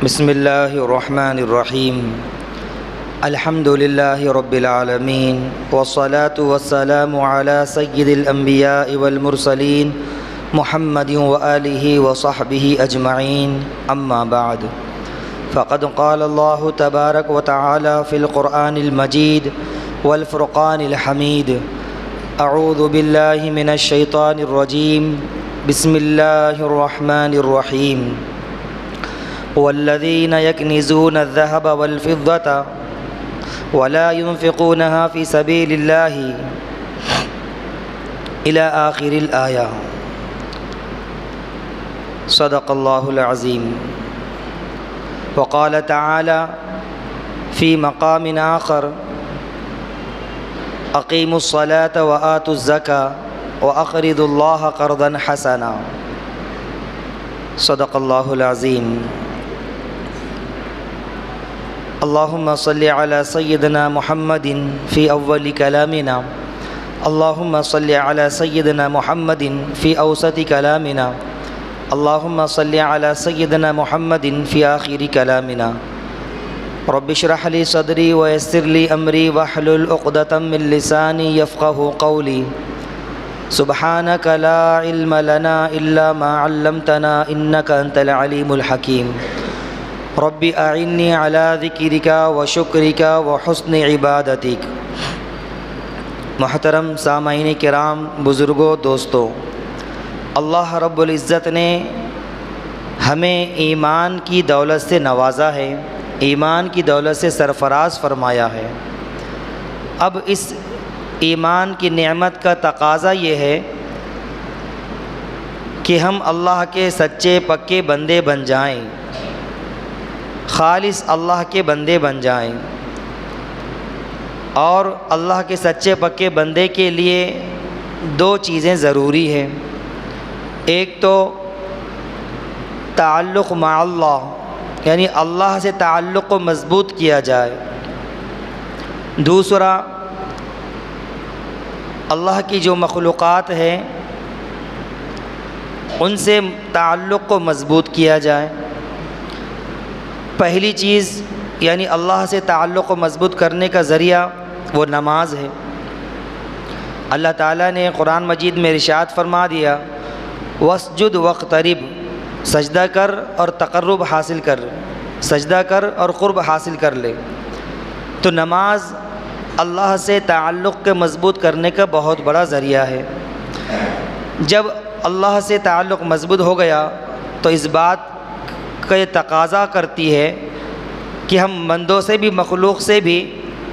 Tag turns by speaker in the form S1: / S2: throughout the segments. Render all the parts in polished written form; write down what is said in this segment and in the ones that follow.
S1: بسم اللہ الرحمن الرحیم الحمد للہ رب العالمین والصلاة والسلام علی سید الانبیاء والمرسلین محمد وآلہ وصحبہ اجمعین اما بعد فقد قال اللہ تبارک وتعالی فی القرآن المجید والفرقان الحمید اعوذ باللہ من الشیطان الرجیم بسم اللہ الرحمن الرحیم والذین یکنزون الذهب والفضة ولا ينفقونها في سبيل الله إلى آخر الآية صدق الله العظيم. وقال تعالى في مقام آخر أقيموا الصلاة وآتوا الزكاة وأقرضوا الله قرضا حسنا. صدق الله العظيم. اللهم صل على سيدنا محمد في أول كلامنا، اللهم صل على سيدنا محمد في أوسط كلامنا، اللهم صل على سيدنا محمد في آخر كلامنا. رب اشرح لي صدري ويسر لي أمري واحلل عقدة من لساني يفقهوا قولي. سبحانك لا علم لنا إلا ما علمتنا إنك أنت العليم الحكيم. رب اعنی علی ذکرک و شکرک و حسن عبادتک. محترم سامعین کرام، بزرگوں، دوستوں، اللہ رب العزت نے ہمیں ایمان کی دولت سے نوازا ہے، ایمان کی دولت سے سرفراز فرمایا ہے. اب اس ایمان کی نعمت کا تقاضا یہ ہے کہ ہم اللہ کے سچے پکے بندے بن جائیں، خالص اللہ کے بندے بن جائیں. اور اللہ کے سچے پکے بندے کے لیے دو چیزیں ضروری ہیں. ایک تو تعلق مع اللہ، یعنی اللہ سے تعلق کو مضبوط کیا جائے. دوسرا، اللہ کی جو مخلوقات ہیں ان سے تعلق کو مضبوط کیا جائے. پہلی چیز یعنی اللہ سے تعلق کو مضبوط کرنے کا ذریعہ وہ نماز ہے. اللہ تعالیٰ نے قرآن مجید میں ارشاد فرما دیا واسجد واقترب، سجدہ کر اور تقرب حاصل کر، سجدہ کر اور قرب حاصل کر لے. تو نماز اللہ سے تعلق کے مضبوط کرنے کا بہت بڑا ذریعہ ہے. جب اللہ سے تعلق مضبوط ہو گیا تو اس بات کا یہ تقاضا کرتی ہے کہ ہم بندوں سے بھی، مخلوق سے بھی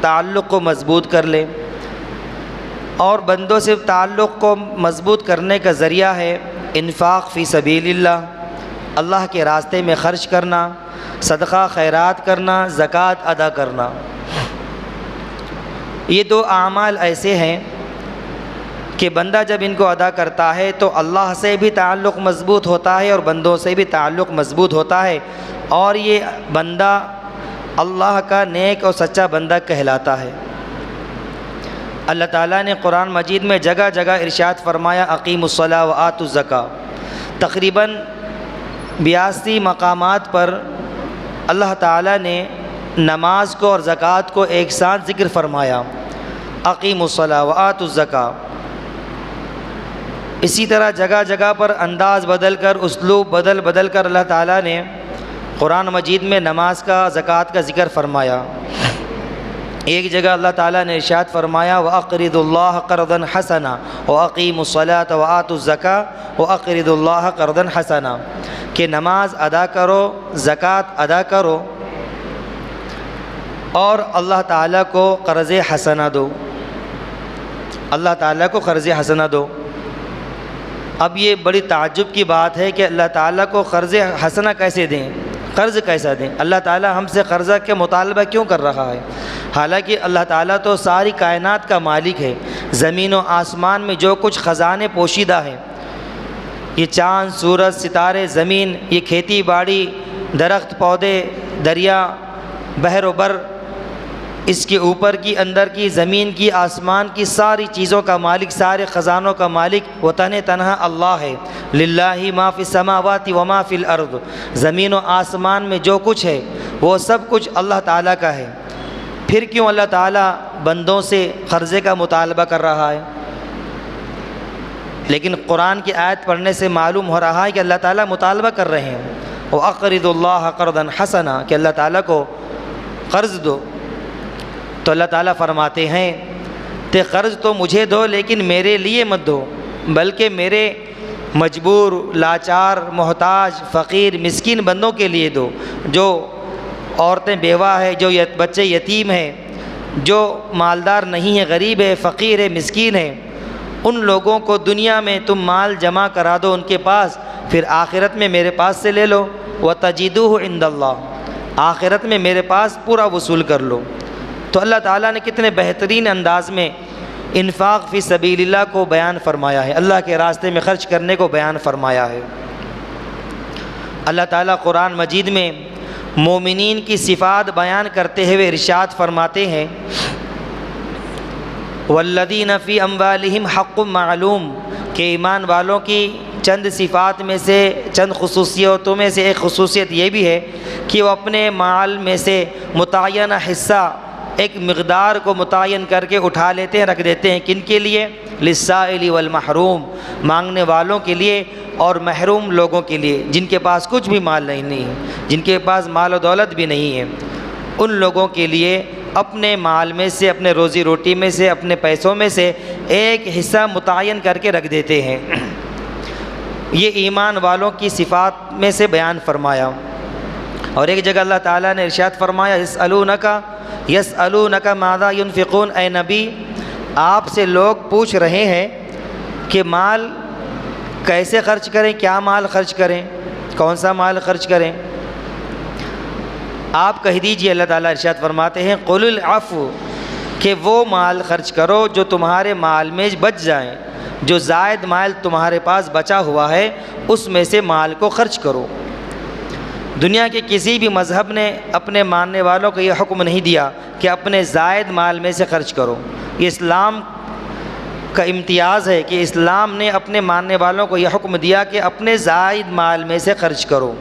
S1: تعلق کو مضبوط کر لیں. اور بندوں سے تعلق کو مضبوط کرنے کا ذریعہ ہے انفاق فی سبیل اللہ، اللہ کے راستے میں خرچ کرنا، صدقہ خیرات کرنا، زکوٰۃ ادا کرنا. یہ دو اعمال ایسے ہیں کہ بندہ جب ان کو ادا کرتا ہے تو اللہ سے بھی تعلق مضبوط ہوتا ہے اور بندوں سے بھی تعلق مضبوط ہوتا ہے، اور یہ بندہ اللہ کا نیک اور سچا بندہ کہلاتا ہے. اللہ تعالیٰ نے قرآن مجید میں جگہ جگہ ارشاد فرمایا اقیموا الصلاۃ وآتوا الزکاۃ. تقریباً 82 مقامات پر اللہ تعالیٰ نے نماز کو اور زکوٰۃ کو ایک ساتھ ذکر فرمایا، اقیموا الصلاۃ وآتوا الزکاۃ. اسی طرح جگہ جگہ پر انداز بدل کر، اسلوب بدل کر اللہ تعالیٰ نے قرآن مجید میں نماز کا، زکوٰۃ کا ذکر فرمایا. ایک جگہ اللہ تعالیٰ نے ارشاد فرمایا وَأَقْرِضُوا اللَّهَ قَرْضًا حَسَنًا وَأَقِيمُوا الصَّلَاةَ وَآتُوا الزَّكَاةَ وَأَقْرِضُوا اللَّهَ قَرْضًا حَسَنًا، کہ نماز ادا کرو، زکوٰۃ ادا کرو اور اللہ تعالیٰ کو قرض حسنہ دو، اللہ تعالیٰ کو قرض حسنہ دو. اب یہ بڑی تعجب کی بات ہے کہ اللہ تعالیٰ کو قرض حسنہ کیسے دیں، قرض کیسا دیں؟ اللہ تعالیٰ ہم سے قرضہ کے مطالبہ کیوں کر رہا ہے؟ حالانکہ اللہ تعالیٰ تو ساری کائنات کا مالک ہے. زمین و آسمان میں جو کچھ خزانے پوشیدہ ہیں، یہ چاند، سورج، ستارے، زمین، یہ کھیتی باڑی، درخت، پودے، دریا، بحر و بر، اس کے اوپر کی، اندر کی، زمین کی، آسمان کی ساری چیزوں کا مالک، سارے خزانوں کا مالک وہ تنہا اللہ ہے۔ للہ ما فی السماوات و ما فی الارض، زمین و آسمان میں جو کچھ ہے وہ سب کچھ اللہ تعالیٰ کا ہے۔ پھر کیوں اللہ تعالیٰ بندوں سے قرضے کا مطالبہ کر رہا ہے؟ لیکن قرآن کی آیت پڑھنے سے معلوم ہو رہا ہے کہ اللہ تعالیٰ مطالبہ کر رہے ہیں، وَأَقْرِضُوا اللَّهَ قَرْضًا حَسَنًا، کہ اللہ تعالیٰ کو قرض دو۔ تو اللہ تعالیٰ فرماتے ہیں کہ قرض تو مجھے دو لیکن میرے لیے مت دو، بلکہ میرے مجبور، لاچار، محتاج، فقیر، مسکین بندوں کے لیے دو، جو عورتیں بیوہ ہے، جو بچے یتیم ہیں، جو مالدار نہیں ہے، غریب ہے، فقیر ہے، مسکین ہے، ان لوگوں کو دنیا میں تم مال جمع کرا دو ان کے پاس، پھر آخرت میں میرے پاس سے لے لو، وَتَجِدُوهُ عِنْدَ اللَّهِ، آخرت میں میرے پاس پورا وصول کر لو۔ تو اللہ تعالیٰ نے کتنے بہترین انداز میں انفاق فی سبیل اللہ کو بیان فرمایا ہے، اللہ کے راستے میں خرچ کرنے کو بیان فرمایا ہے۔ اللہ تعالیٰ قرآن مجید میں مومنین کی صفات بیان کرتے ہوئے ارشاد فرماتے ہیں والذین فی اموالہم حق معلوم، کہ ایمان والوں کی چند صفات میں سے، چند خصوصیتوں میں سے ایک خصوصیت یہ بھی ہے کہ وہ اپنے مال میں سے متعینہ حصہ، ایک مقدار کو متعین کر کے اٹھا لیتے ہیں، رکھ دیتے ہیں۔ کن کے لیے؟ للسائل والمحروم، مانگنے والوں کے لیے اور محروم لوگوں کے لیے، جن کے پاس کچھ بھی مال نہیں ہے، جن کے پاس مال و دولت بھی نہیں ہے، ان لوگوں کے لیے اپنے مال میں سے، اپنے روزی روٹی میں سے، اپنے پیسوں میں سے ایک حصہ متعین کر کے رکھ دیتے ہیں۔ یہ ایمان والوں کی صفات میں سے بیان فرمایا۔ اور ایک جگہ اللہ تعالیٰ نے ارشاد فرمایا یسألونک ماذا ینفقون، اے نبی آپ سے لوگ پوچھ رہے ہیں کہ مال کیسے خرچ کریں، کیا مال خرچ کریں، کون سا مال خرچ کریں؟ آپ کہہ دیجئے، اللہ تعالیٰ ارشاد فرماتے ہیں قل العفو، کہ وہ مال خرچ کرو جو تمہارے مال میں بچ جائیں، جو زائد مال تمہارے پاس بچا ہوا ہے اس میں سے مال کو خرچ کرو۔ دنیا کے کسی بھی مذہب نے اپنے ماننے والوں کو یہ حکم نہیں دیا کہ اپنے زائد مال میں سے خرچ کرو۔ یہ اسلام کا امتیاز ہے کہ اسلام نے اپنے ماننے والوں کو یہ حکم دیا کہ اپنے زائد مال میں سے خرچ کرو،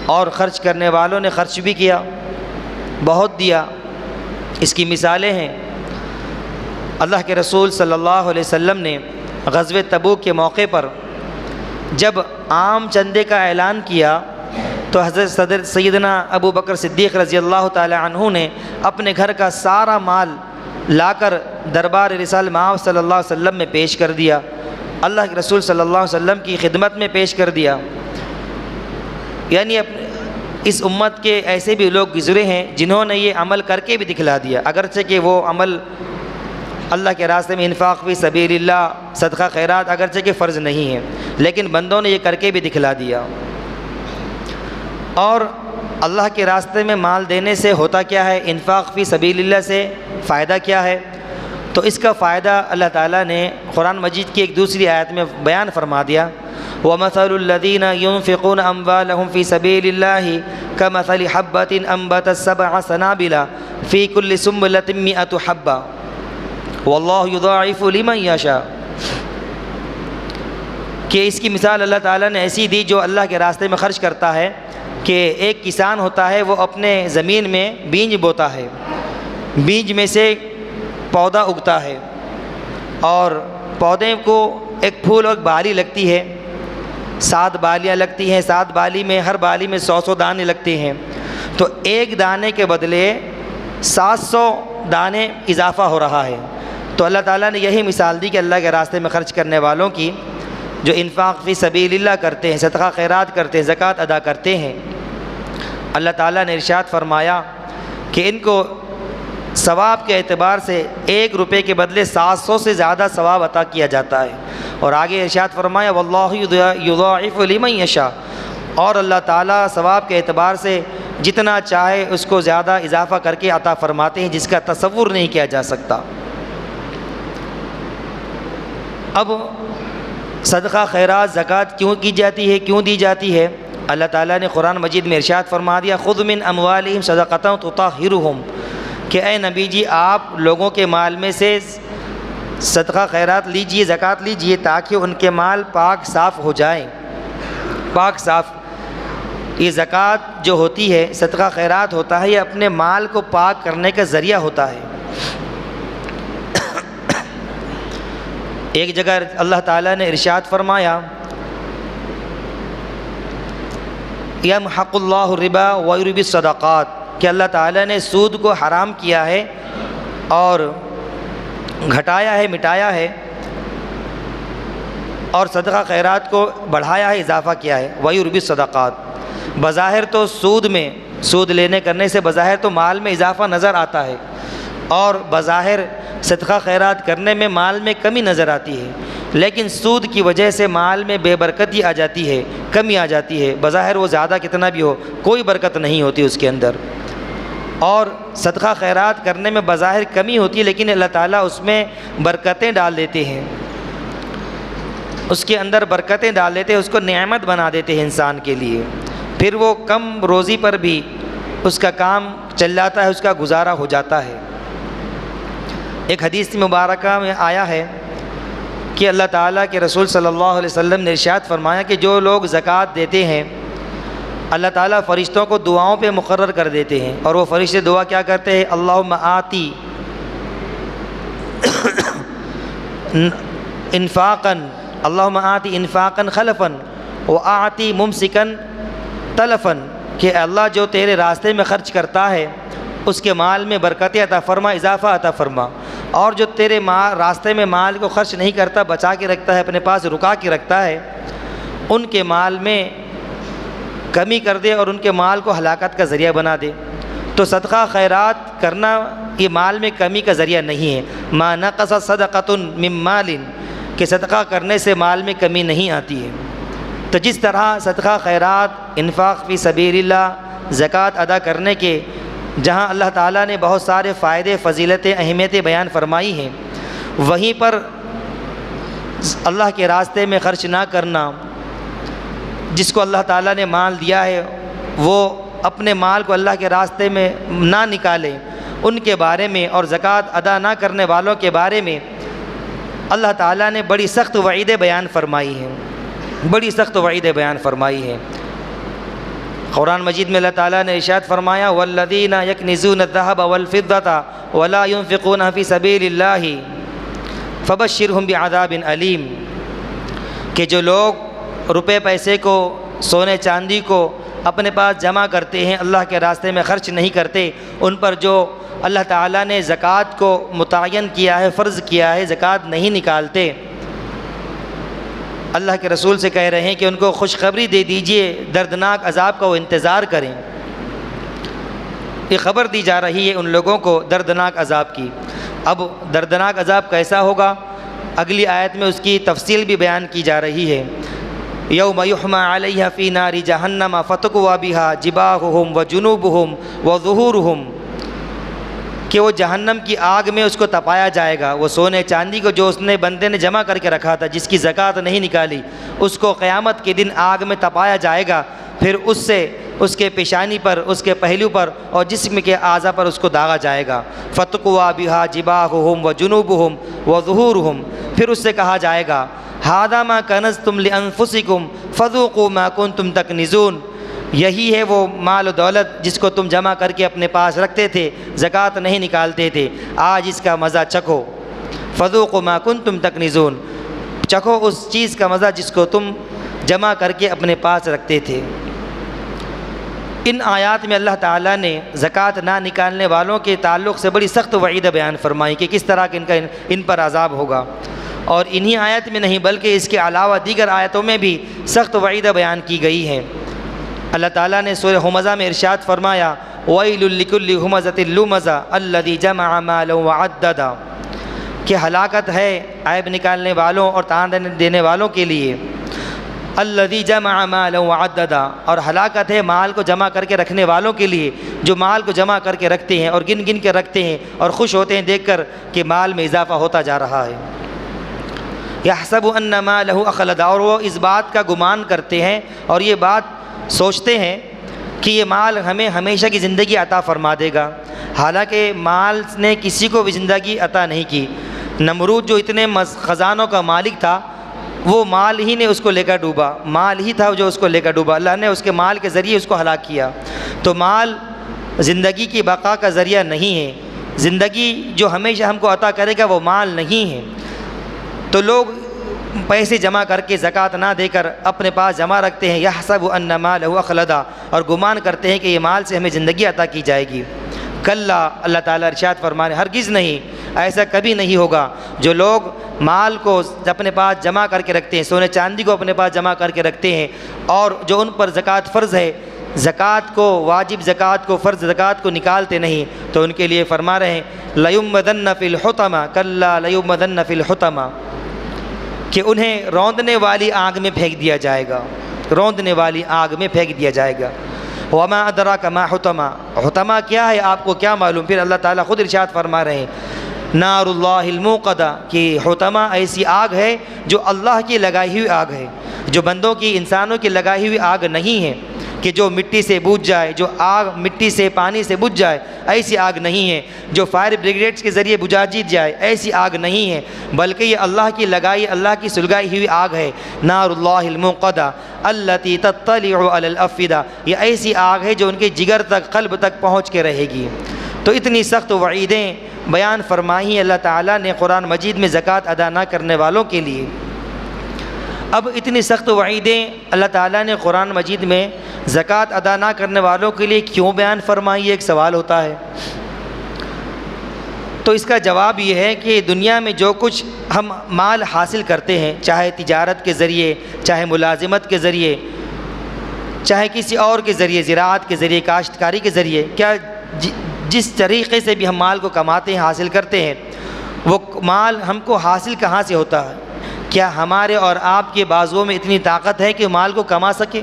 S1: اور خرچ کرنے والوں نے خرچ بھی کیا، بہت دیا۔ اس کی مثالیں ہیں، اللہ کے رسول صلی اللہ علیہ وسلم نے غزوہ تبوک کے موقع پر جب عام چندے کا اعلان کیا تو حضرت صدر سیدنا ابو بکر صدیق رضی اللہ تعالی عنہ نے اپنے گھر کا سارا مال لا کر دربار رسال مآب صلی اللہ علیہ وسلم میں پیش کر دیا، اللہ کے رسول صلی اللہ علیہ وسلم کی خدمت میں پیش کر دیا۔ یعنی اس امت کے ایسے بھی لوگ گزرے ہیں جنہوں نے یہ عمل کر کے بھی دکھلا دیا، اگرچہ کہ وہ عمل اللہ کے راستے میں انفاق فی سبیل اللہ، صدقہ خیرات اگرچہ کہ فرض نہیں ہے، لیکن بندوں نے یہ کر کے بھی دکھلا دیا۔ اور اللہ کے راستے میں مال دینے سے ہوتا کیا ہے؟ انفاق فی سبیل اللہ سے فائدہ کیا ہے؟ تو اس کا فائدہ اللہ تعالیٰ نے قرآن مجید کی ایک دوسری آیت میں بیان فرما دیا، وَمَثَلُ الَّذِينَ يُنْفِقُونَ أَمْوَالَهُمْ فِي سَبِيلِ اللَّهِ كَمَثَلِ حَبَّةٍ أَنبَتَتْ سَبْعَ سَنَابِلَ فِي كُلِّ سُنبُلَةٍ مِّائَةُ حَبَّةٍ وَاللَّهُ يُضَاعِفُ لِمَن يَشَاءُ، کہ اس کی مثال اللہ تعالیٰ نے ایسی دی جو اللہ کے راستے میں خرچ کرتا ہے کہ ایک کسان ہوتا ہے، وہ اپنے زمین میں بیج بوتا ہے، بیج میں سے پودا اگتا ہے، اور پودے کو ایک پھول اور بالی لگتی ہے، 7 بالیاں لگتی ہیں، 7 بالی میں ہر بالی میں 100 دانے لگتے ہیں، تو ایک دانے کے بدلے 700 دانے اضافہ ہو رہا ہے۔ تو اللہ تعالیٰ نے یہی مثال دی کہ اللہ کے راستے میں خرچ کرنے والوں کی، جو انفاق فی سبیل اللہ کرتے ہیں، صدقہ خیرات کرتے ہیں، زکوٰۃ ادا کرتے ہیں، اللہ تعالیٰ نے ارشاد فرمایا کہ ان کو ثواب کے اعتبار سے 1 روپے کے بدلے 700 سے زیادہ ثواب عطا کیا جاتا ہے۔ اور آگے ارشاد فرمایا واللہ یضاعف لمن یشاء، اور اللہ تعالیٰ ثواب کے اعتبار سے جتنا چاہے اس کو زیادہ اضافہ کر کے عطا فرماتے ہیں، جس کا تصور نہیں کیا جا سکتا۔ اب صدقہ خیرات زکوٰۃ کیوں کی جاتی ہے، کیوں دی جاتی ہے؟ اللہ تعالیٰ نے قرآن مجید میں ارشاد فرما دیا خذ من اموالہم صدقۃ تطہرہم، کہ اے نبی جی آپ لوگوں کے مال میں سے صدقہ خیرات لیجئے، زکوٰۃ لیجئے، تاکہ ان کے مال پاک صاف ہو جائیں۔ پاک صاف، یہ زکوٰۃ جو ہوتی ہے، صدقہ خیرات ہوتا ہے، یہ اپنے مال کو پاک کرنے کا ذریعہ ہوتا ہے۔ ایک جگہ اللہ تعالیٰ نے ارشاد فرمایا یمحق اللہ الربا ویربی الصدقات، کہ اللہ تعالیٰ نے سود کو حرام کیا ہے اور گھٹایا ہے، مٹایا ہے، اور صدقہ خیرات کو بڑھایا ہے، اضافہ کیا ہے۔ ویربی الصدقات، بظاہر تو سود لینے کرنے سے بظاہر تو مال میں اضافہ نظر آتا ہے، اور بظاہر صدقہ خیرات کرنے میں مال میں کمی نظر آتی ہے، لیکن سود کی وجہ سے مال میں بے برکتی آ جاتی ہے، کمی آ جاتی ہے۔ بظاہر وہ زیادہ کتنا بھی ہو، کوئی برکت نہیں ہوتی اس کے اندر، اور صدقہ خیرات کرنے میں بظاہر کمی ہوتی ہے، لیکن اللہ تعالیٰ اس میں برکتیں ڈال دیتے ہیں، اس کے اندر برکتیں ڈال دیتے ہیں، اس کو نعمت بنا دیتے ہیں انسان کے لیے، پھر وہ کم روزی پر بھی اس کا کام چل جاتا ہے، اس کا گزارا ہو جاتا ہے۔ ایک حدیث مبارکہ میں آیا ہے کہ اللہ تعالیٰ کے رسول صلی اللہ علیہ وسلم نے ارشاد فرمایا کہ جو لوگ زکوٰۃ دیتے ہیں، اللہ تعالیٰ فرشتوں کو دعاؤں پہ مقرر کر دیتے ہیں، اور وہ فرشتے دعا کیا کرتے ہیں؟ اللہم آتی انفاقاً، اللہم آتی انفاقاً خلفاً وآتی ممسکاً تلفاً، کہ اللہ جو تیرے راستے میں خرچ کرتا ہے اس کے مال میں برکت عطا فرما، اضافہ عطا فرما، اور جو تیرے راستے میں مال کو خرچ نہیں کرتا، بچا کے رکھتا ہے، اپنے پاس رکا کے رکھتا ہے، ان کے مال میں کمی کر دے اور ان کے مال کو ہلاکت کا ذریعہ بنا دے۔ تو صدقہ خیرات کرنا یہ مال میں کمی کا ذریعہ نہیں ہے۔ ما نقص صدقۃ من مال، کہ صدقہ کرنے سے مال میں کمی نہیں آتی ہے۔ تو جس طرح صدقہ خیرات، انفاق فی سبیل اللہ، زکوٰۃ ادا کرنے کے جہاں اللہ تعالیٰ نے بہت سارے فائدے، فضیلتیں، اہمیتیں بیان فرمائی ہیں، وہیں پر اللہ کے راستے میں خرچ نہ کرنا، جس کو اللہ تعالیٰ نے مال دیا ہے وہ اپنے مال کو اللہ کے راستے میں نہ نکالے، ان کے بارے میں، اور زکوٰۃ ادا نہ کرنے والوں کے بارے میں اللہ تعالیٰ نے بڑی سخت وعیدیں بیان فرمائی ہیں، بڑی سخت وعیدیں بیان فرمائی ہیں۔ قرآن مجید میں اللہ تعالیٰ نے ارشاد فرمایا والذین یکنزون الذهب والفضة ولا ينفقونها فی سبیل اللہ فبشرهم بعذاب علیم، کہ جو لوگ روپے پیسے کو، سونے چاندی کو اپنے پاس جمع کرتے ہیں، اللہ کے راستے میں خرچ نہیں کرتے، ان پر جو اللہ تعالیٰ نے زکوٰۃ کو متعین کیا ہے، فرض کیا ہے، زکوٰۃ نہیں نکالتے، اللہ کے رسول سے کہہ رہے ہیں کہ ان کو خوشخبری دے دیجئے، دردناک عذاب کا وہ انتظار کریں۔ یہ خبر دی جا رہی ہے ان لوگوں کو دردناک عذاب کی۔ اب دردناک عذاب کیسا ہوگا؟ اگلی آیت میں اس کی تفصیل بھی بیان کی جا رہی ہے۔ یوم یحمى علیہ فی نار جہنم فتکوی بہا جباہہم وجنوبہم وظہورہم، کہ وہ جہنم کی آگ میں اس کو تپایا جائے گا، وہ سونے چاندی کو جو اس نے بندے نے جمع کر کے رکھا تھا، جس کی زکوٰۃ نہیں نکالی، اس کو قیامت کے دن آگ میں تپایا جائے گا، پھر اس سے اس کے پیشانی پر، اس کے پہلو پر اور جسم کے اعضاء پر اس کو داغا جائے گا۔ فتقوا بہا جباہہم وجنوبہم وظہورہم، پھر اس سے کہا جائے گا ھذا ما کنزتم لانفسکم فذوقوا ما کنتم تکنزون، یہی ہے وہ مال و دولت جس کو تم جمع کر کے اپنے پاس رکھتے تھے، زکوٰۃ نہیں نکالتے تھے، آج اس کا مزہ چکھو۔ فذوقوا ما کنتم تکنزون، چکھو اس چیز کا مزہ جس کو تم جمع کر کے اپنے پاس رکھتے تھے۔ ان آیات میں اللہ تعالیٰ نے زکوٰۃ نہ نکالنے والوں کے تعلق سے بڑی سخت وعید بیان فرمائی کہ کس طرح ان پر عذاب ہوگا، اور انہی آیت میں نہیں بلکہ اس کے علاوہ دیگر آیتوں میں بھی سخت وعید بیان کی گئی ہیں۔ اللہ تعالیٰ نے سورہ ہمزہ میں ارشاد فرمایا وَيْلٌ لِكُلِّ هُمَزَةٍ لُمَزَةٍ الَّذِي جَمَعَ مَالًا وَعَدَّدَ، کہ ہلاکت ہے عیب نکالنے والوں اور تان دینے والوں کے لیے، الَّذِي جَمَعَ مَالًا وَعَدَّدَ، اور ہلاکت ہے مال کو جمع کر کے رکھنے والوں کے لیے، جو مال کو جمع کر کے رکھتے ہیں اور گن گن کے رکھتے ہیں اور خوش ہوتے ہیں دیکھ کر کہ مال میں اضافہ ہوتا جا رہا ہے۔ يَحْسَبُ أَنَّ مَالَهُ أَخْلَدَ، اور وہ اس بات کا گمان کرتے ہیں اور یہ بات سوچتے ہیں کہ یہ مال ہمیں ہمیشہ کی زندگی عطا فرما دے گا۔ حالانکہ مال نے کسی کو بھی زندگی عطا نہیں کی۔ نمرود جو اتنے خزانوں کا مالک تھا، وہ مال ہی نے اس کو لے کر ڈوبا، مال ہی تھا جو اس کو لے کر ڈوبا، اللہ نے اس کے مال کے ذریعے اس کو ہلاک کیا۔ تو مال زندگی کی بقا کا ذریعہ نہیں ہے، زندگی جو ہمیشہ ہم کو عطا کرے گا وہ مال نہیں ہے۔ تو لوگ پیسے جمع کر کے زکوٰۃ نہ دے کر اپنے پاس جمع رکھتے ہیں، یحسب ان مالہ اخلدا، اور گمان کرتے ہیں کہ یہ مال سے ہمیں زندگی عطا کی جائے گی۔ کلا، اللہ تعالیٰ ارشاد فرمانے ہرگز نہیں، ایسا کبھی نہیں ہوگا۔ جو لوگ مال کو اپنے پاس جمع کر کے رکھتے ہیں، سونے چاندی کو اپنے پاس جمع کر کے رکھتے ہیں، اور جو ان پر زکوٰۃ فرض ہے، زکوٰۃ کو، واجب زکوٰۃ کو، فرض زکوٰۃ کو نکالتے نہیں، تو ان کے لیے فرما رہے ہیں لیمدن فی الحطمہ، کلا لیمدن فی الحطمہ، کہ انہیں روندنے والی آگ میں پھینک دیا جائے گا، روندنے والی آگ میں پھینک دیا جائے گا۔ وما ادراک ما حطمہ، حطمہ کیا ہے آپ کو کیا معلوم؟ پھر اللہ تعالیٰ خود ارشاد فرما رہے ہیں نار اللہ الموقدہ، کہ حطمہ ایسی آگ ہے جو اللہ کی لگائی ہوئی آگ ہے، جو بندوں کی، انسانوں کی لگائی ہوئی آگ نہیں ہے کہ جو مٹی سے بجھ جائے، جو آگ مٹی سے، پانی سے بجھ جائے، ایسی آگ نہیں ہے۔ جو فائر بریگیڈز کے ذریعے بجھا جیت جائے، ایسی آگ نہیں ہے، بلکہ یہ اللہ کی لگائی، اللہ کی سلگائی ہوئی آگ ہے۔ نار اللہ الموقدہ التی تطلع علی الافئدہ، یہ ایسی آگ ہے جو ان کے جگر تک، قلب تک پہنچ کے رہے گی۔ تو اتنی سخت وعیدیں بیان فرمائی اللہ تعالیٰ نے قرآن مجید میں زکوٰۃ ادا نہ کرنے والوں کے لیے۔ اب اتنی سخت وعیدیں اللہ تعالیٰ نے قرآن مجید میں زکوٰۃ ادا نہ کرنے والوں کے لیے کیوں بیان فرمائی، ایک سوال ہوتا ہے۔ تو اس کا جواب یہ ہے کہ دنیا میں جو کچھ ہم مال حاصل کرتے ہیں، چاہے تجارت کے ذریعے، چاہے ملازمت کے ذریعے، چاہے کسی اور کے ذریعے، زراعت کے ذریعے، کاشتکاری کے ذریعے، کیا جس طریقے سے بھی ہم مال کو کماتے ہیں، حاصل کرتے ہیں، وہ مال ہم کو حاصل کہاں سے ہوتا ہے؟ کیا ہمارے اور آپ کے بازوؤں میں اتنی طاقت ہے کہ مال کو کما سکے؟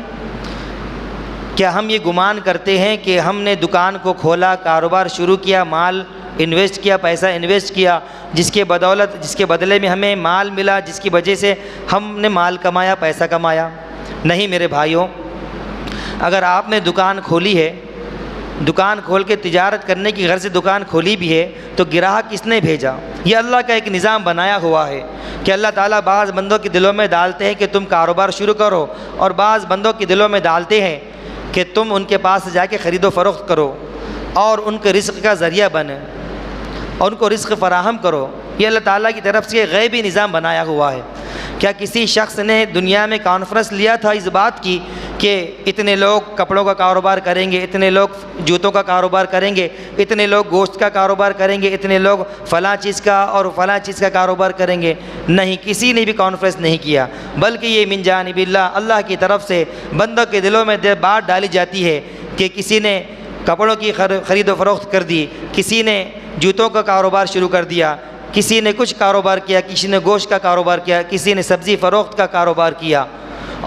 S1: کیا ہم یہ گمان کرتے ہیں کہ ہم نے دکان کو کھولا، کاروبار شروع کیا، مال انویسٹ کیا، پیسہ انویسٹ کیا، جس کے بدولت، جس کے بدلے میں ہمیں مال ملا، جس کی وجہ سے ہم نے مال کمایا، پیسہ کمایا؟ نہیں میرے بھائیوں، اگر آپ نے دکان کھولی ہے، دکان کھول کے تجارت کرنے کی غرض سے دکان کھولی بھی ہے، تو گراہک کس نے بھیجا؟ یہ اللہ کا ایک نظام بنایا ہوا ہے کہ اللہ تعالیٰ بعض بندوں کے دلوں میں ڈالتے ہیں کہ تم کاروبار شروع کرو، اور بعض بندوں کے دلوں میں ڈالتے ہیں کہ تم ان کے پاس جا کے خرید و فروخت کرو اور ان کے رزق کا ذریعہ بنے اور ان کو رزق فراہم کرو۔ یہ اللہ تعالیٰ کی طرف سے غیبی نظام بنایا ہوا ہے۔ کیا کسی شخص نے دنیا میں کانفرنس لیا تھا اس بات کی کہ اتنے لوگ کپڑوں کا کاروبار کریں گے، اتنے لوگ جوتوں کا کاروبار کریں گے، اتنے لوگ گوشت کا کاروبار کریں گے، اتنے لوگ فلاں چیز کا اور فلاں چیز کا کاروبار کریں گے؟ نہیں، کسی نے بھی کانفرنس نہیں کیا، بلکہ یہ من جانب اللہ، اللہ کی طرف سے بندوں کے دلوں میں بات ڈالی جاتی ہے کہ کسی نے کپڑوں کی خرید و فروخت کر دی، کسی نے جوتوں کا کاروبار شروع کر دیا، کسی نے کچھ کاروبار کیا، کسی نے گوشت کا کاروبار کیا، کسی نے سبزی فروخت کا کاروبار کیا۔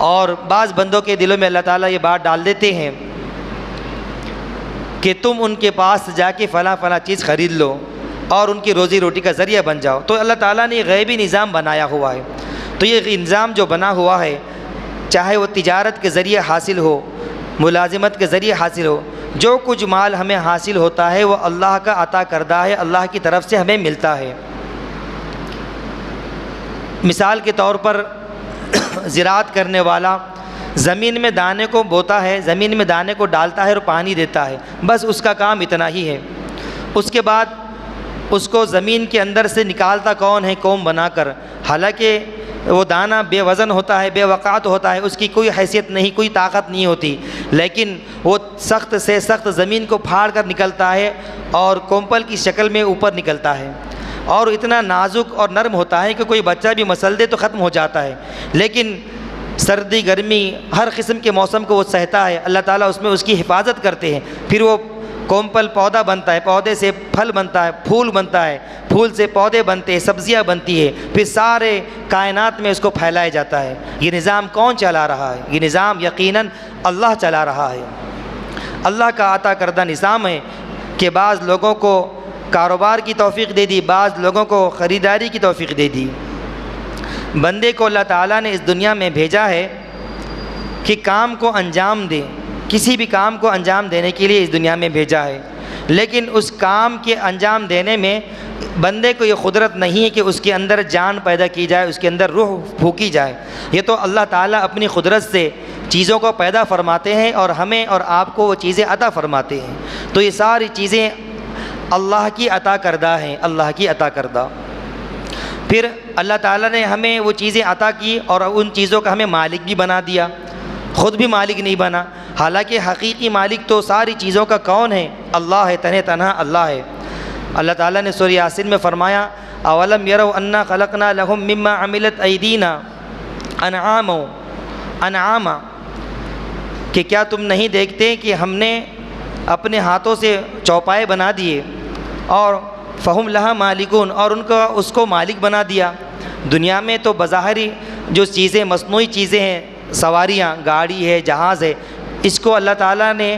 S1: اور بعض بندوں کے دلوں میں اللہ تعالیٰ یہ بات ڈال دیتے ہیں کہ تم ان کے پاس جا کے فلاں فلاں چیز خرید لو اور ان کی روزی روٹی کا ذریعہ بن جاؤ۔ تو اللہ تعالیٰ نے یہ غیبی نظام بنایا ہوا ہے۔ تو یہ نظام جو بنا ہوا ہے، چاہے وہ تجارت کے ذریعے حاصل ہو، ملازمت کے ذریعے حاصل ہو، جو کچھ مال ہمیں حاصل ہوتا ہے وہ اللہ کا عطا کردہ ہے، اللہ کی طرف سے ہمیں ملتا ہے۔ مثال کے طور پر زراعت کرنے والا زمین میں دانے کو بوتا ہے، زمین میں دانے کو ڈالتا ہے اور پانی دیتا ہے، بس اس کا کام اتنا ہی ہے۔ اس کے بعد اس کو زمین کے اندر سے نکالتا کون ہے؟ قوم بنا کر۔ حالانکہ وہ دانہ بے وزن ہوتا ہے، بے وقعت ہوتا ہے، اس کی کوئی حیثیت نہیں، کوئی طاقت نہیں ہوتی، لیکن وہ سخت سے سخت زمین کو پھاڑ کر نکلتا ہے اور کومپل کی شکل میں اوپر نکلتا ہے، اور اتنا نازک اور نرم ہوتا ہے کہ کوئی بچہ بھی مسل دے تو ختم ہو جاتا ہے۔ لیکن سردی، گرمی، ہر قسم کے موسم کو وہ سہتا ہے، اللہ تعالیٰ اس میں اس کی حفاظت کرتے ہیں۔ پھر وہ کومپل پودا بنتا ہے، پودے سے پھل بنتا ہے، پھول بنتا ہے، پھول سے پودے بنتے ہیں، سبزیاں بنتی ہے، پھر سارے کائنات میں اس کو پھیلایا جاتا ہے۔ یہ نظام کون چلا رہا ہے؟ یہ نظام یقیناً اللہ چلا رہا ہے۔ اللہ کا عطا کردہ نظام ہے کہ بعض لوگوں کو کاروبار کی توفیق دے دی، بعض لوگوں کو خریداری کی توفیق دے دی۔ بندے کو اللہ تعالیٰ نے اس دنیا میں بھیجا ہے کہ کام کو انجام دے، کسی بھی کام کو انجام دینے کے لیے اس دنیا میں بھیجا ہے۔ لیکن اس کام کے انجام دینے میں بندے کو یہ قدرت نہیں ہے کہ اس کے اندر جان پیدا کی جائے، اس کے اندر روح پھونکی جائے۔ یہ تو اللہ تعالیٰ اپنی قدرت سے چیزوں کو پیدا فرماتے ہیں اور ہمیں اور آپ کو وہ چیزیں عطا فرماتے ہیں۔ تو یہ ساری چیزیں اللہ کی عطا کردہ ہیں، اللہ کی عطا کردہ۔ پھر اللہ تعالیٰ نے ہمیں وہ چیزیں عطا کی اور ان چیزوں کا ہمیں مالک بھی بنا دیا، خود بھی مالک نہیں بنا، حالانکہ حقیقی مالک تو ساری چیزوں کا کون ہے؟ اللہ ہے، تنہا تنہا اللہ ہے۔ اللہ تعالیٰ نے سورہ یاسین میں فرمایا اولم یروا انا خلقنا لهم مما عملت ایدینا انعاما، کہ کیا تم نہیں دیکھتے کہ ہم نے اپنے ہاتھوں سے چوپائے بنا دیے اور فہم لہا مالکون، اور ان کا اس کو مالک بنا دیا۔ دنیا میں تو بظاہری جو چیزیں مصنوعی چیزیں ہیں، سواریاں، گاڑی ہے، جہاز ہے، اس کو اللہ تعالیٰ نے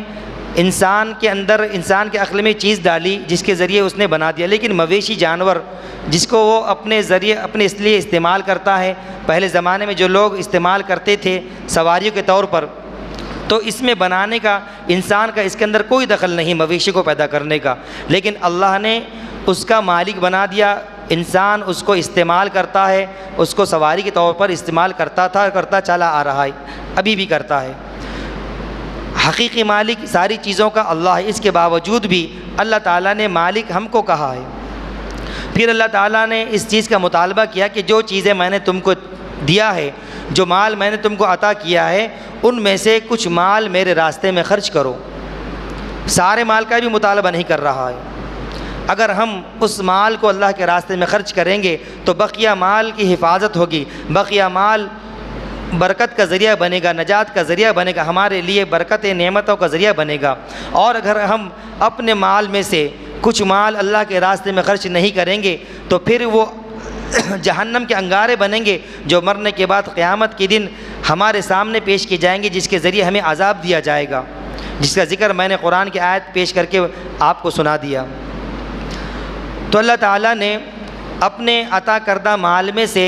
S1: انسان کے اندر، انسان کے عقل میں چیز ڈالی جس کے ذریعے اس نے بنا دیا۔ لیکن مویشی جانور جس کو وہ اپنے ذریعے اپنے اس لیے استعمال کرتا ہے، پہلے زمانے میں جو لوگ استعمال کرتے تھے سواریوں کے طور پر، تو اس میں بنانے کا انسان کا اس کے اندر کوئی دخل نہیں مویشی کو پیدا کرنے کا، لیکن اللہ نے اس کا مالک بنا دیا۔ انسان اس کو استعمال کرتا ہے، اس کو سواری کے طور پر استعمال کرتا تھا، کرتا چلا آ رہا ہے، ابھی بھی کرتا ہے۔ حقیقی مالک ساری چیزوں کا اللہ ہے، اس کے باوجود بھی اللہ تعالیٰ نے مالک ہم کو کہا ہے۔ پھر اللہ تعالیٰ نے اس چیز کا مطالبہ کیا کہ جو چیزیں میں نے تم کو دیا ہے، جو مال میں نے تم کو عطا کیا ہے، ان میں سے کچھ مال میرے راستے میں خرچ کرو۔ سارے مال کا بھی مطالبہ نہیں کر رہا ہے۔ اگر ہم اس مال کو اللہ کے راستے میں خرچ کریں گے تو بقیہ مال کی حفاظت ہوگی، بقیہ مال برکت کا ذریعہ بنے گا، نجات کا ذریعہ بنے گا، ہمارے لیے برکت نعمتوں کا ذریعہ بنے گا۔ اور اگر ہم اپنے مال میں سے کچھ مال اللہ کے راستے میں خرچ نہیں کریں گے تو پھر وہ جہنم کے انگارے بنیں گے، جو مرنے کے بعد قیامت کے دن ہمارے سامنے پیش کی جائیں گے، جس کے ذریعے ہمیں عذاب دیا جائے گا، جس کا ذکر میں نے قرآن کی آیت پیش کر کے آپ کو سنا دیا۔ تو اللہ تعالیٰ نے اپنے عطا کردہ مال میں سے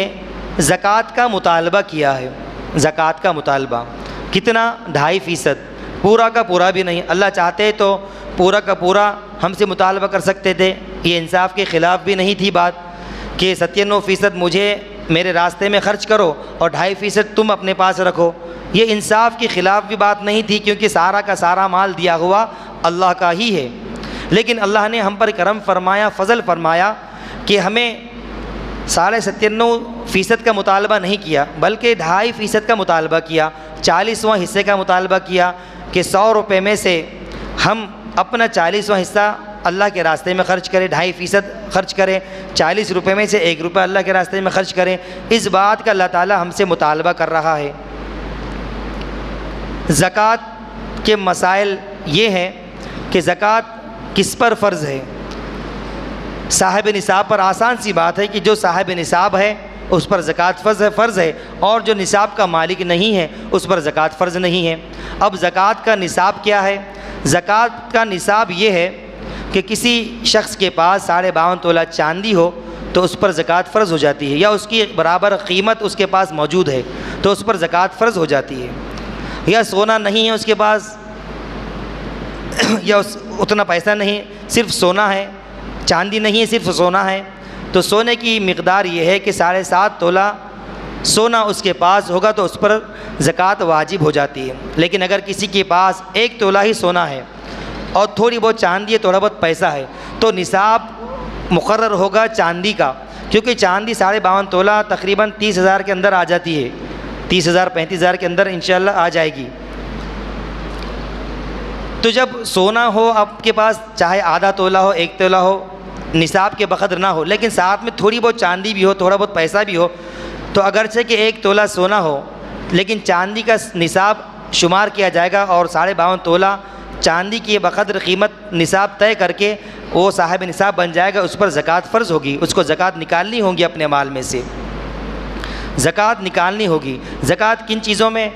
S1: زکوٰۃ کا مطالبہ کیا ہے۔ زکوٰۃ کا مطالبہ کتنا؟ 2.5%، پورا کا پورا بھی نہیں۔ اللہ چاہتے تو پورا کا پورا ہم سے مطالبہ کر سکتے تھے، یہ انصاف کے خلاف بھی نہیں تھی بات کہ 97% مجھے میرے راستے میں خرچ کرو اور 2.5% تم اپنے پاس رکھو، یہ انصاف کے خلاف بھی بات نہیں تھی، کیونکہ سارا کا سارا مال دیا ہوا اللہ کا ہی ہے۔ لیکن اللہ نے ہم پر کرم فرمایا، فضل فرمایا کہ ہمیں 97.5% کا مطالبہ نہیں کیا، بلکہ 2.5% کا مطالبہ کیا، 40واں حصے کا مطالبہ کیا کہ 100 روپے میں سے ہم اپنا 40واں حصہ اللہ کے راستے میں خرچ کریں، 2.5% خرچ کریں، 40 روپے میں سے 1 روپے اللہ کے راستے میں خرچ کریں۔ اس بات کا اللہ تعالیٰ ہم سے مطالبہ کر رہا ہے۔ زکوٰۃ کے مسائل یہ ہیں کہ زکوٰۃ کس پر فرض ہے؟ صاحب نصاب پر۔ آسان سی بات ہے کہ جو صاحب نصاب ہے اس پر زکوٰۃ فرض ہے، اور جو نصاب کا مالک نہیں ہے اس پر زکوٰۃ فرض نہیں ہے۔ اب زکوٰۃ کا نصاب کیا ہے؟ زکوٰۃ کا نصاب یہ ہے کہ کسی شخص کے پاس 52.5 تولہ چاندی ہو تو اس پر زکوٰۃ فرض ہو جاتی ہے، یا اس کی برابر قیمت اس کے پاس موجود ہے تو اس پر زکوٰۃ فرض ہو جاتی ہے۔ یا سونا نہیں ہے اس کے پاس، یا اتنا پیسہ نہیں، صرف سونا ہے، چاندی نہیں ہے، صرف سونا ہے، تو سونے کی مقدار یہ ہے کہ 7.5 تولہ سونا اس کے پاس ہوگا تو اس پر زکوٰۃ واجب ہو جاتی ہے۔ لیکن اگر کسی کے پاس 1 تولہ ہی سونا ہے اور تھوڑی بہت چاندی ہے، تھوڑا بہت پیسہ ہے، تو نصاب مقرر ہوگا چاندی کا، کیونکہ چاندی 52.5 تولہ تقریباً 30,000 کے اندر آ جاتی ہے، 30,000 35,000 کے اندر انشاءاللہ آ جائے گی۔ تو جب سونا ہو آپ کے پاس، چاہے آدھا تولہ ہو، 1 تولہ ہو، نصاب کے بقدر نہ ہو، لیکن ساتھ میں تھوڑی بہت چاندی بھی ہو، تھوڑا بہت پیسہ بھی ہو، تو اگرچہ کہ 1 تولہ سونا ہو لیکن چاندی کا نصاب شمار کیا جائے گا، اور 52.5 تولہ چاندی کی بقدر قیمت نصاب طے کر کے وہ صاحب نصاب بن جائے گا، اس پر زکوٰۃ فرض ہوگی، اس کو زکوٰۃ نکالنی ہوگی، اپنے مال میں سے زکوٰۃ نکالنی ہوگی۔ زکوٰۃ کن چیزوں میں؟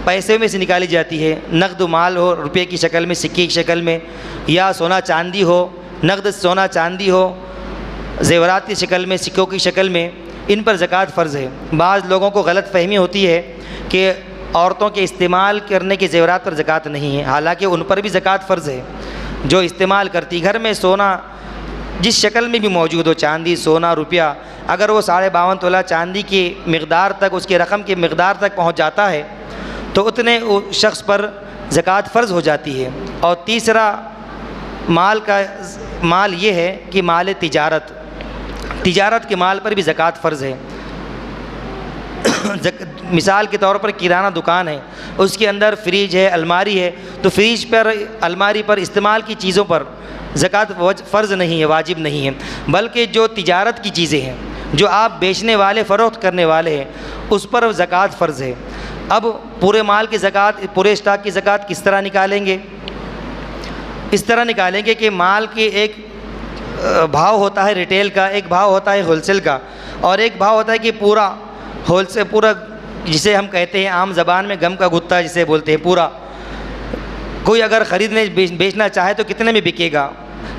S1: پیسے میں سے نکالی جاتی ہے، نقد مال ہو، روپے کی شکل میں، سکے کی شکل میں، یا سونا چاندی ہو، نقد سونا چاندی ہو، زیورات کی شکل میں، سکوں کی شکل میں، ان پر زکوٰۃ فرض ہے۔ بعض لوگوں کو غلط فہمی ہوتی ہے کہ عورتوں کے استعمال کرنے کے زیورات پر زکوٰۃ نہیں ہے، حالانکہ ان پر بھی زکوٰۃ فرض ہے۔ جو استعمال کرتی، گھر میں سونا جس شکل میں بھی موجود ہو، چاندی، سونا، روپیہ، اگر وہ 52.5 تولہ چاندی کی مقدار تک، اس کی رقم کی مقدار تک پہنچ جاتا ہے تو اتنے شخص پر زکوٰۃ فرض ہو جاتی ہے۔ اور تیسرا مال یہ ہے کہ مال تجارت کے مال پر بھی زکوٰۃ فرض ہے۔ مثال کے طور پر کرانہ دکان ہے، اس کے اندر فریج ہے، الماری ہے، تو فریج پر، الماری پر استعمال کی چیزوں پر زکوٰۃ فرض نہیں ہے، واجب نہیں ہے، بلکہ جو تجارت کی چیزیں ہیں، جو آپ بیچنے والے، فروخت کرنے والے ہیں، اس پر زکوٰۃ فرض ہے۔ اب پورے مال کی زکوٰۃ، پورے اسٹاک کی زکوٰۃ کس طرح نکالیں گے؟ اس طرح نکالیں گے کہ مال کے ایک بھاؤ ہوتا ہے ریٹیل کا، ایک بھاؤ ہوتا ہے ہول سیل کا، اور ایک بھاؤ ہوتا ہے کہ پورا ہول سیل، پورا جسے ہم کہتے ہیں عام زبان میں گم کا گتا جسے بولتے ہیں، پورا کوئی اگر خریدنے بیچنا چاہے تو کتنے میں بکے گا؟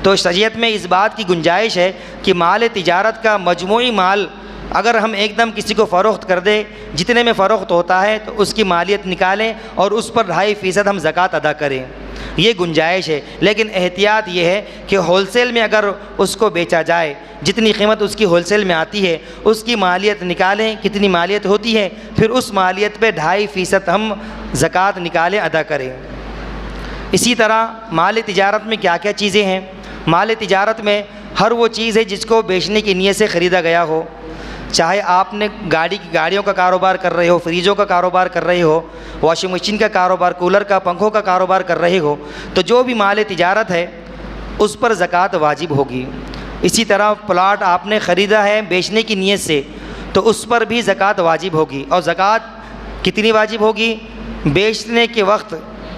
S1: تو شریعت میں اس بات کی گنجائش ہے کہ مال تجارت کا مجموعی مال اگر ہم ایک دم کسی کو فروخت کر دیں، جتنے میں فروخت ہوتا ہے تو اس کی مالیت نکالیں اور اس پر 2.5% ہم زکوٰۃ ادا کریں، یہ گنجائش ہے۔ لیکن احتیاط یہ ہے کہ ہول سیل میں اگر اس کو بیچا جائے، جتنی قیمت اس کی ہول سیل میں آتی ہے اس کی مالیت نکالیں، کتنی مالیت ہوتی ہے، پھر اس مالیت پہ 2.5% ہم زکوٰۃ نکالیں، ادا کریں۔ اسی طرح مال تجارت میں کیا کیا چیزیں ہیں؟ مال تجارت میں ہر وہ چیز ہے جس کو بیچنے کی نیت سے خریدا گیا ہو، چاہے آپ نے گاڑیوں کا کاروبار کر رہے ہو، فریجوں کا کاروبار کر رہے ہو، واشنگ مشین کا کاروبار، کولر کا، پنکھوں کا کاروبار کر رہے ہو، تو جو بھی مال تجارت ہے اس پر زکوٰۃ واجب ہوگی۔ اسی طرح پلاٹ آپ نے خریدا ہے بیچنے کی نیت سے تو اس پر بھی زکوٰۃ واجب ہوگی۔ اور زکوٰۃ کتنی واجب ہوگی؟ بیچنے کے وقت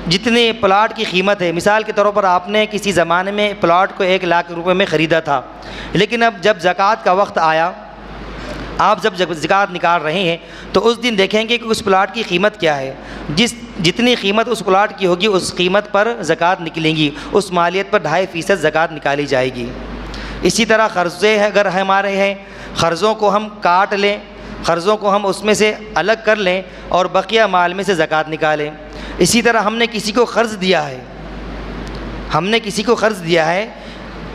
S1: جتنے پلاٹ کی قیمت ہے، مثال کے طور پر آپ نے کسی زمانے میں پلاٹ کو 1 لاکھ روپے میں خریدا تھا، لیکن اب جب زکوٰۃ کا وقت آیا، آپ جب زکوٰۃ نکال رہے ہیں تو اس دن دیکھیں گے کہ اس پلاٹ کی قیمت کیا ہے، جتنی قیمت اس پلاٹ کی ہوگی اس قیمت پر زکوٰۃ نکلیں گی، اس مالیت پر 2.5% زکوٰۃ نکالی جائے گی۔ اسی طرح قرضے اگر ہمارے ہیں، قرضوں کو ہم کاٹ لیں، قرضوں کو ہم اس میں سے الگ کر لیں اور بقیہ مال میں سے زکوٰۃ نکالیں۔ اسی طرح ہم نے کسی کو قرض دیا ہے،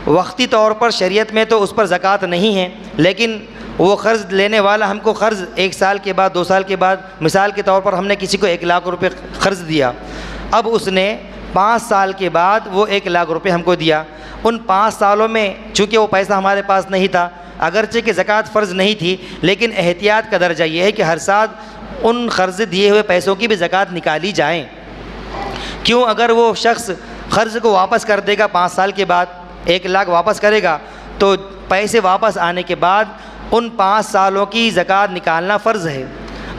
S1: وقتی طور پر شریعت میں تو اس پر زکوٰۃ نہیں ہے، لیکن وہ قرض لینے والا ہم کو قرض 1 سال کے بعد، 2 سال کے بعد، مثال کے طور پر ہم نے کسی کو 1 لاکھ روپے قرض دیا، اب اس نے 5 سال کے بعد وہ 1 لاکھ روپے ہم کو دیا۔ ان 5 سالوں میں چونکہ وہ پیسہ ہمارے پاس نہیں تھا، اگرچہ کہ زکوٰۃ فرض نہیں تھی، لیکن احتیاط کا درجہ یہ ہے کہ ہر سال ان قرض دیے ہوئے پیسوں کی بھی زکوٰۃ نکالی جائیں۔ کیوں؟ اگر وہ شخص قرض کو واپس کر دے گا 5 سال کے بعد، 1 لاکھ واپس کرے گا، تو پیسے واپس آنے کے بعد ان 5 سالوں کی زکوٰۃ نکالنا فرض ہے۔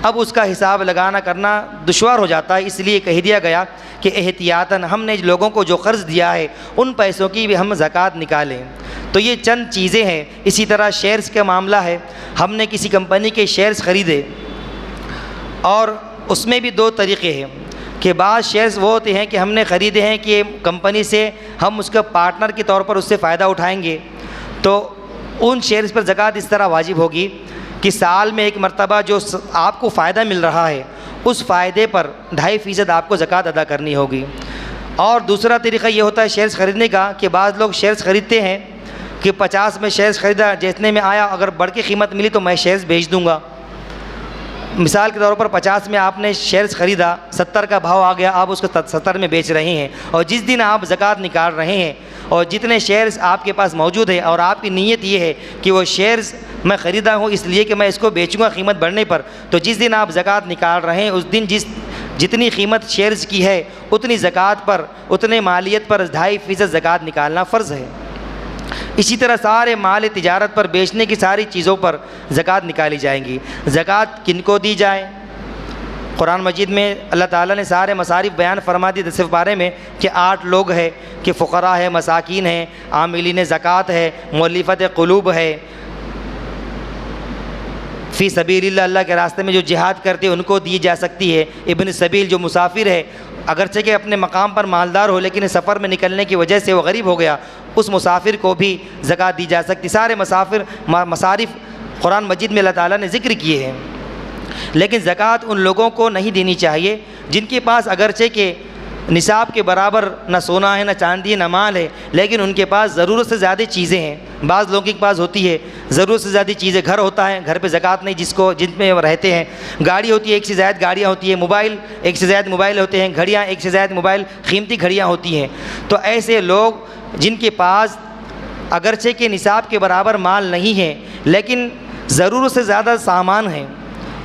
S1: اب اس کا حساب لگانا کرنا دشوار ہو جاتا ہے، اس لیے کہہ دیا گیا کہ احتیاطاً ہم نے لوگوں کو جو قرض دیا ہے ان پیسوں کی بھی ہم زکوٰۃ نکالیں۔ تو یہ چند چیزیں ہیں۔ اسی طرح شیئرز کا معاملہ ہے، ہم نے کسی کمپنی کے شیئرز خریدے اور اس میں بھی 2 طریقے ہیں کہ بعض شیئرز وہ ہوتے ہیں کہ ہم نے خریدے ہیں کہ کمپنی سے ہم اس کا پارٹنر کے طور پر اس سے فائدہ اٹھائیں گے، تو ان شیئرز پر زکوٰۃ اس طرح واجب ہوگی کہ سال میں 1 مرتبہ جو آپ کو فائدہ مل رہا ہے اس فائدے پر 2.5% آپ کو زکوٰۃ ادا کرنی ہوگی۔ اور دوسرا طریقہ یہ ہوتا ہے شیئرز خریدنے کا کہ بعض لوگ شیئرز خریدتے ہیں کہ 50 میں شیئرز خریدا، جتنے میں آیا اگر بڑھ کے قیمت ملی تو میں شیئرز بیچ دوں گا۔ مثال کے طور پر 50 میں آپ نے شیئرز خریدا، 70 کا بھاؤ آ گیا، آپ اس کو 70 میں بیچ رہے ہیں، اور جس دن آپ زکوٰۃ نکال رہے ہیں اور جتنے شیئرز آپ کے پاس موجود ہے اور آپ کی نیت یہ ہے کہ وہ شیئرز میں خریدا ہوں اس لیے کہ میں اس کو بیچوں گا قیمت بڑھنے پر، تو جس دن آپ زکوٰۃ نکال رہے ہیں اس دن جتنی قیمت شیئرز کی ہے اتنی زکوٰۃ پر، اتنے مالیت پر 2.5% زکوٰۃ نکالنا فرض ہے۔ اسی طرح سارے مال تجارت پر، بیچنے کی ساری چیزوں پر زکوٰۃ نکالی جائیں گی۔ زکوٰۃ کن کو دی جائے؟ قرآن مجید میں اللہ تعالیٰ نے سارے مصارف بیان فرما دی 10 بارے میں کہ 8 لوگ ہیں کہ فقراء ہے، مساکین ہیں، عاملین زکوٰۃ ہے، مؤلفت قلوب ہے، فی سبیل اللہ، اللہ کے راستے میں جو جہاد کرتے ہیں ان کو دی جا سکتی ہے، ابن سبیل جو مسافر ہے، اگرچہ کہ اپنے مقام پر مالدار ہو لیکن سفر میں نکلنے کی وجہ سے وہ غریب ہو گیا، اس مسافر کو بھی زکوٰۃ دی جا سکتی۔ سارے مصارف قرآن مجید میں اللہ تعالیٰ نے ذکر کیے ہیں، لیکن زکوٰۃ ان لوگوں کو نہیں دینی چاہیے جن کے پاس اگرچہ کہ نصاب کے برابر نہ سونا ہے، نہ چاندی ہے، نہ مال ہے، لیکن ان کے پاس ضرورت سے زیادہ چیزیں ہیں. بعض لوگوں کے پاس ہوتی ہے ضرورت سے زیادہ چیزیں، گھر ہوتا ہے، گھر پہ زکوٰۃ نہیں جن میں وہ رہتے ہیں، گاڑی ہوتی ہے، ایک سے زائد گاڑیاں ہوتی ہیں، موبائل ایک سے زائد موبائل ہوتے ہیں، گھڑیاں ایک سے زائد موبائل قیمتی گھڑیاں ہوتی ہیں. تو ایسے لوگ جن کے پاس اگرچہ کہ نصاب کے برابر مال نہیں ہے لیکن ضرورت سے زیادہ سامان ہیں،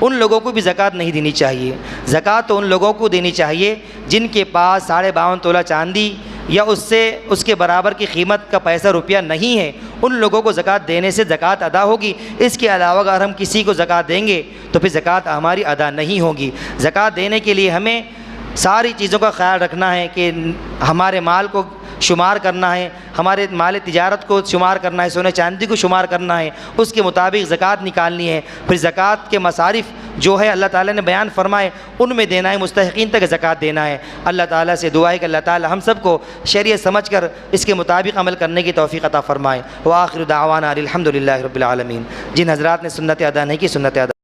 S1: ان لوگوں کو بھی زکوٰۃ نہیں دینی چاہیے. زکوٰۃ تو ان لوگوں کو دینی چاہیے جن کے پاس 52.5 تولہ چاندی یا اس کے برابر کی قیمت کا پیسہ روپیہ نہیں ہے. ان لوگوں کو زکوٰۃ دینے سے زکوٰۃ ادا ہوگی. اس کے علاوہ اگر ہم کسی کو زکوٰۃ دیں گے تو پھر زکوٰۃ ہماری ادا نہیں ہوگی. زکوٰۃ دینے کے لیے ہمیں ساری چیزوں کا خیال رکھنا ہے کہ ہمارے مال کو شمار کرنا ہے، ہمارے مال تجارت کو شمار کرنا ہے، سونے چاندی کو شمار کرنا ہے، اس کے مطابق زکوٰۃ نکالنی ہے. پھر زکوٰۃ کے مصارف جو ہے اللہ تعالیٰ نے بیان فرمائے ان میں دینا ہے، مستحقین تک زکوٰۃ دینا ہے. اللہ تعالیٰ سے دعا ہے کہ اللہ تعالیٰ ہم سب کو شریعت سمجھ کر اس کے مطابق عمل کرنے کی توفیق عطا فرمائے. وآخر دعوانا الحمد للہ رب العالمین. جن حضرات نے سنت ادا نہیں کی سنت ادا